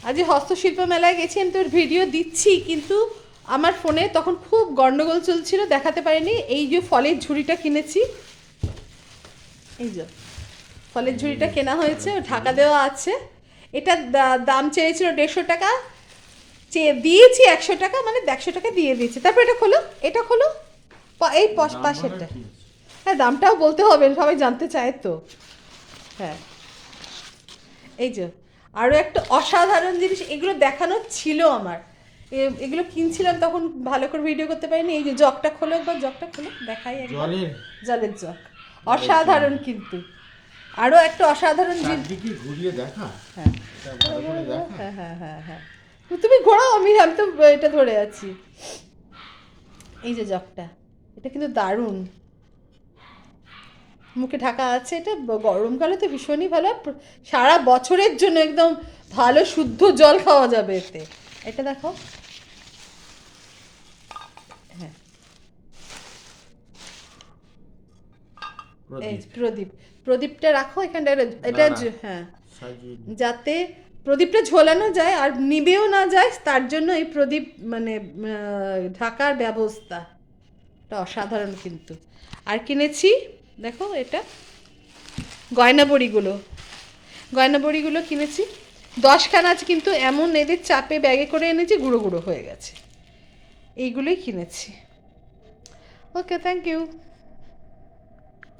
আজ হস্তশিল্প মেলায় গেছি, আমি তোর ভিডিও দিচ্ছি, কিন্তু আমার ফোনে তখন খুব গন্ডগোল চলছিল, দেখাতে পারিনি। এই যে ফলের ঝুড়িটা কিনেছি, এই যে ফলের ঝুড়িটা কেনা হয়েছে, ঢাকা দেওয়া আছে। এটা দাম চেয়েছিল 150 টাকা, দিয়েছি 100 টাকা, মানে 100 টাকা দিয়ে দিয়েছি। তারপর এটা খোলো, এটা খোলো, এই পাশেরটা। হ্যাঁ, দামটাও বলতে হবে, সবাই জানতে চায় তো। হ্যাঁ, এই যে আরও একটা অসাধারণ জিনিস, এগুলো দেখানো ছিল আমার, এগুলো কিনছিলাম তখন, ভালো করে ভিডিও করতে পারিনি। এই যে জগটা খোলো একবার, জগটা খোলো, দেখাই একবার। জলের জগ, অসাধারণ কিন্তু। আরও একটা অসাধারণ জিনিস ঘুরিয়ে দেখা। হ্যাঁ হ্যাঁ হ্যাঁ হ্যাঁ হ্যাঁ, তুমি ঘোরাও, আমি তো এটা ধরে আছি। এই যে জগটা, এটা কিন্তু দারুণ, মুখে ঢাকা আছে। এটা গরমকালে তো ভীষণই ভালো, সারা বছরের জন্য একদম ভালো শুদ্ধ জল খাওয়া যাবে এতে। এটা দেখো, হ্যাঁ, এই প্রদীপ, প্রদীপটা রাখো এখানটা, এটা হ্যাঁ, যাতে প্রদীপটা ঝোলানো যায় আর নিবেও না যায়, তার জন্য এই প্রদীপ মানে ঢাকার ব্যবস্থা, এটা অসাধারণ কিন্তু। আর কিনেছি, দেখো এটা গয়নাবড়িগুলো, গয়নাবড়িগুলো কিনেছি 10খানা আছে, কিন্তু এমন এদের চাপে ব্যাগে করে এনেছি, গুঁড়ো গুঁড়ো হয়ে গেছে। এইগুলোই কিনেছি। ওকে, থ্যাংক ইউ।